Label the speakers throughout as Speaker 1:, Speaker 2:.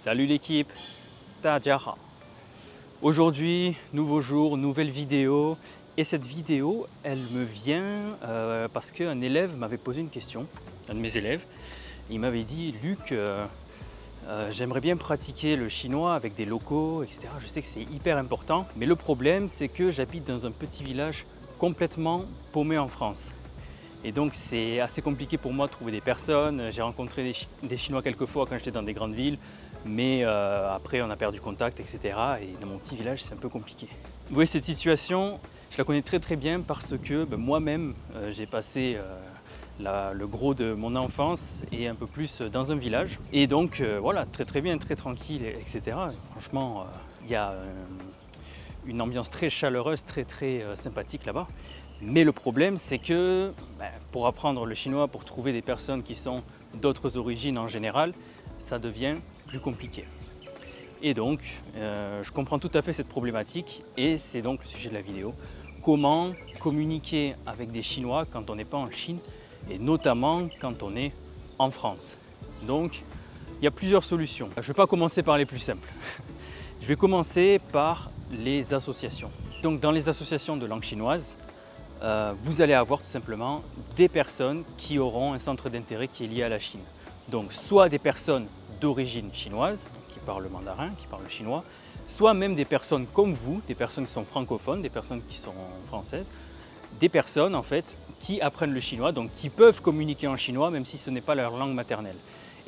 Speaker 1: Salut l'équipe, 大家好. Aujourd'hui, nouveau jour, nouvelle vidéo. Et cette vidéo, elle me vient parce qu'un élève m'avait posé une question, un de mes élèves. Il m'avait dit, Luc, j'aimerais bien pratiquer le chinois avec des locaux, etc. Je sais que c'est hyper important, mais le problème, c'est que j'habite dans un petit village complètement paumé en France. Et donc c'est assez compliqué pour moi de trouver des personnes. J'ai rencontré des Chinois quelques fois quand j'étais dans des grandes villes, mais après on a perdu contact, etc. Et dans mon petit village, c'est un peu compliqué. Vous voyez, cette situation, je la connais très bien parce que moi-même, j'ai passé le gros de mon enfance et un peu plus dans un village. Et donc voilà, très bien, très tranquille, etc. Franchement, il y a une ambiance très chaleureuse, très sympathique là-bas. Mais le problème, c'est que pour apprendre le chinois, pour trouver des personnes qui sont d'autres origines en général, ça devient plus compliqué. Et donc, je comprends tout à fait cette problématique et c'est donc le sujet de la vidéo. Comment communiquer avec des Chinois quand on n'est pas en Chine et notamment quand on est en France. Donc, il y a plusieurs solutions. Je ne vais pas commencer par les plus simples. Je vais commencer par les associations. Donc, dans les associations de langue chinoise, vous allez avoir tout simplement des personnes qui auront un centre d'intérêt qui est lié à la Chine. Donc soit des personnes d'origine chinoise, qui parlent le mandarin, qui parlent le chinois, soit même des personnes comme vous, des personnes qui sont francophones, des personnes qui sont françaises, des personnes en fait qui apprennent le chinois, donc qui peuvent communiquer en chinois même si ce n'est pas leur langue maternelle.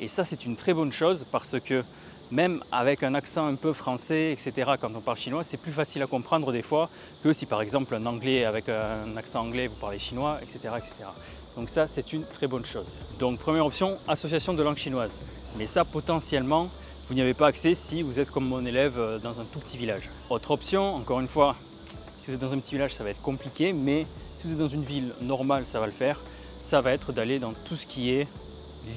Speaker 1: Et ça, c'est une très bonne chose parce que même avec un accent un peu français, etc., quand on parle chinois, c'est plus facile à comprendre des fois que si par exemple un anglais avec un accent anglais, vous parlez chinois, etc. Donc ça, c'est une très bonne chose. Donc première option, association de langue chinoise. Mais ça, potentiellement, vous n'y avez pas accès si vous êtes comme mon élève dans un tout petit village. Autre option, encore une fois, si vous êtes dans un petit village, ça va être compliqué, mais si vous êtes dans une ville normale, ça va le faire. Ça va être d'aller dans tout ce qui est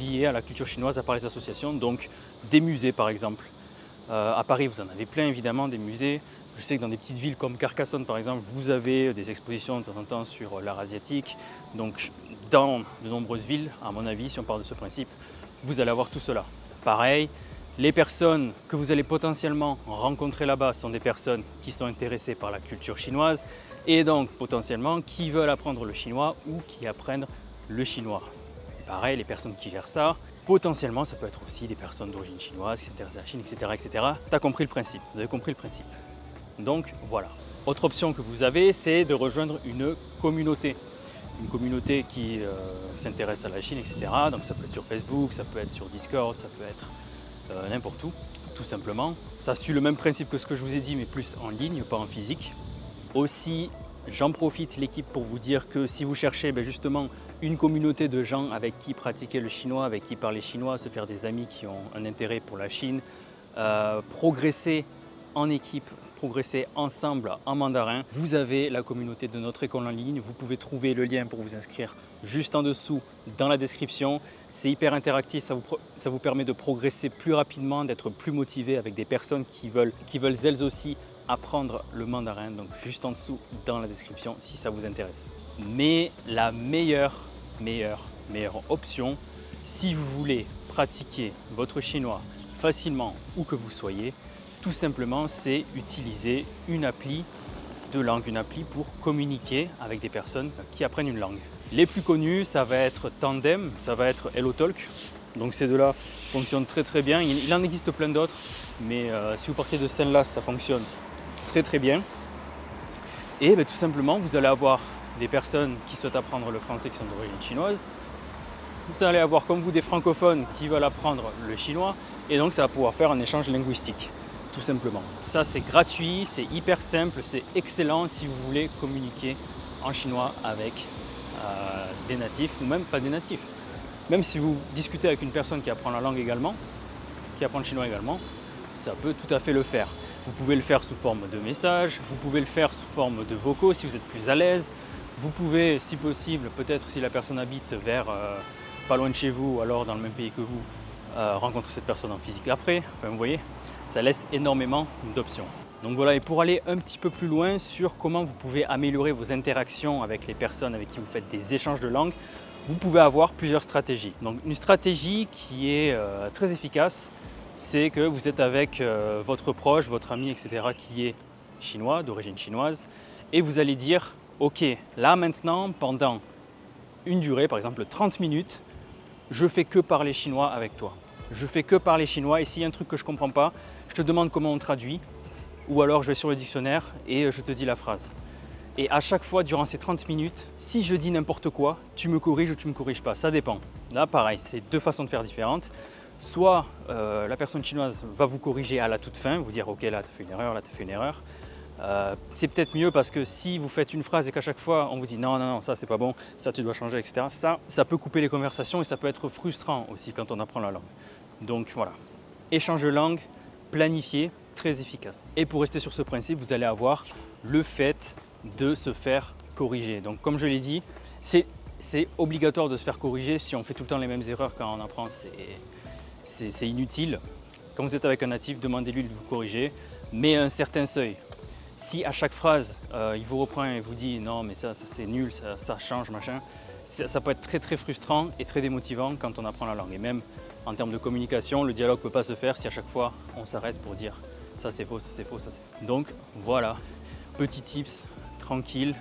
Speaker 1: lié à la culture chinoise à part les associations, donc des musées par exemple. À Paris, vous en avez plein évidemment, des musées. Je sais que dans des petites villes comme Carcassonne par exemple, vous avez des expositions de temps en temps sur l'art asiatique. Donc dans de nombreuses villes, à mon avis, si on part de ce principe, vous allez avoir tout cela. Pareil, les personnes que vous allez potentiellement rencontrer là-bas sont des personnes qui sont intéressées par la culture chinoise et donc potentiellement qui veulent apprendre le chinois ou qui apprennent le chinois. Pareil, les personnes qui gèrent ça, potentiellement, ça peut être aussi des personnes d'origine chinoise qui s'intéressent à la Chine, etc. Tu as compris le principe, vous avez compris le principe. Donc voilà. Autre option que vous avez, c'est de rejoindre une communauté. Une communauté qui s'intéresse à la Chine, etc. Donc ça peut être sur Facebook, ça peut être sur Discord, ça peut être n'importe où, tout simplement. Ça suit le même principe que ce que je vous ai dit, mais plus en ligne, pas en physique. Aussi, j'en profite l'équipe pour vous dire que si vous cherchez justement une communauté de gens avec qui pratiquer le chinois, avec qui parler chinois, se faire des amis qui ont un intérêt pour la Chine, progresser en équipe, progresser ensemble en mandarin, vous avez la communauté de notre école en ligne. Vous pouvez trouver le lien pour vous inscrire juste en dessous dans la description. C'est hyper interactif, ça vous permet de progresser plus rapidement, d'être plus motivé avec des personnes qui veulent elles aussi apprendre le mandarin, donc juste en dessous dans la description si ça vous intéresse. Mais la meilleure option, si vous voulez pratiquer votre chinois facilement où que vous soyez, tout simplement, c'est utiliser une appli de langue, une appli pour communiquer avec des personnes qui apprennent une langue. Les plus connus, ça va être Tandem, ça va être HelloTalk. Donc ces deux-là fonctionnent très bien. Il en existe plein d'autres, mais si vous partez de celle-là, ça fonctionne très bien. Et tout simplement, vous allez avoir des personnes qui souhaitent apprendre le français qui sont d'origine chinoise. Vous allez avoir comme vous des francophones qui veulent apprendre le chinois et donc ça va pouvoir faire un échange linguistique, tout simplement. Ça, c'est gratuit, c'est hyper simple, c'est excellent si vous voulez communiquer en chinois avec des natifs ou même pas des natifs. Même si vous discutez avec une personne qui apprend la langue également, qui apprend le chinois également, ça peut tout à fait le faire. Vous pouvez le faire sous forme de messages, vous pouvez le faire sous forme de vocaux si vous êtes plus à l'aise. Vous pouvez, si possible, peut-être si la personne habite vers pas loin de chez vous ou alors dans le même pays que vous, rencontrer cette personne en physique après. Enfin, vous voyez, ça laisse énormément d'options. Donc voilà, et pour aller un petit peu plus loin sur comment vous pouvez améliorer vos interactions avec les personnes avec qui vous faites des échanges de langue, vous pouvez avoir plusieurs stratégies. Donc une stratégie qui est très efficace, c'est que vous êtes avec votre proche, votre ami, etc. qui est chinois, d'origine chinoise, et vous allez dire « Ok, là maintenant, pendant une durée, par exemple 30 minutes, je fais que parler chinois avec toi. Je fais que parler chinois et s'il y a un truc que je ne comprends pas, je te demande comment on traduit ou alors je vais sur le dictionnaire et je te dis la phrase. » Et à chaque fois, durant ces 30 minutes, si je dis n'importe quoi, tu me corriges ou tu ne me corriges pas, ça dépend. Là, pareil, c'est deux façons de faire différentes. Soit la personne chinoise va vous corriger à la toute fin, vous dire « Ok, là, tu as fait une erreur, là, tu as fait une erreur. » C'est peut-être mieux parce que si vous faites une phrase et qu'à chaque fois on vous dit non, non, non, ça c'est pas bon, ça tu dois changer, etc. Ça peut couper les conversations et ça peut être frustrant aussi quand on apprend la langue. Donc voilà, échange de langue, planifié, très efficace. Et pour rester sur ce principe, vous allez avoir le fait de se faire corriger. Donc comme je l'ai dit, c'est obligatoire de se faire corriger. Si on fait tout le temps les mêmes erreurs quand on apprend, c'est inutile. Quand vous êtes avec un natif, demandez-lui de vous corriger, mais à un certain seuil. Si à chaque phrase, il vous reprend et vous dit « non mais ça c'est nul, ça change, machin », ça peut être très très frustrant et très démotivant quand on apprend la langue. Et même en termes de communication, le dialogue ne peut pas se faire si à chaque fois on s'arrête pour dire « ça c'est faux, ça c'est faux, ça c'est faux ». Donc voilà, petit tips, tranquille.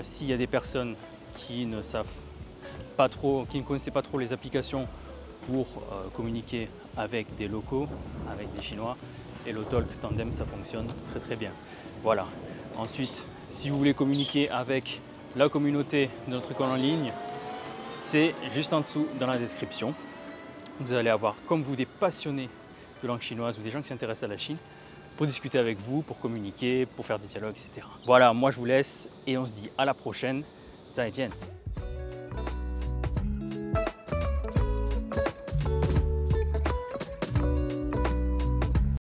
Speaker 1: S'il y a des personnes qui ne savent pas trop, qui ne connaissaient pas trop les applications pour communiquer avec des locaux, avec des Chinois, HelloTalk Tandem, ça fonctionne très très bien. Voilà. Ensuite, si vous voulez communiquer avec la communauté de notre école en ligne, c'est juste en dessous dans la description. Vous allez avoir comme vous des passionnés de langue chinoise ou des gens qui s'intéressent à la Chine pour discuter avec vous, pour communiquer, pour faire des dialogues, etc. Voilà, moi je vous laisse et on se dit à la prochaine. 再见.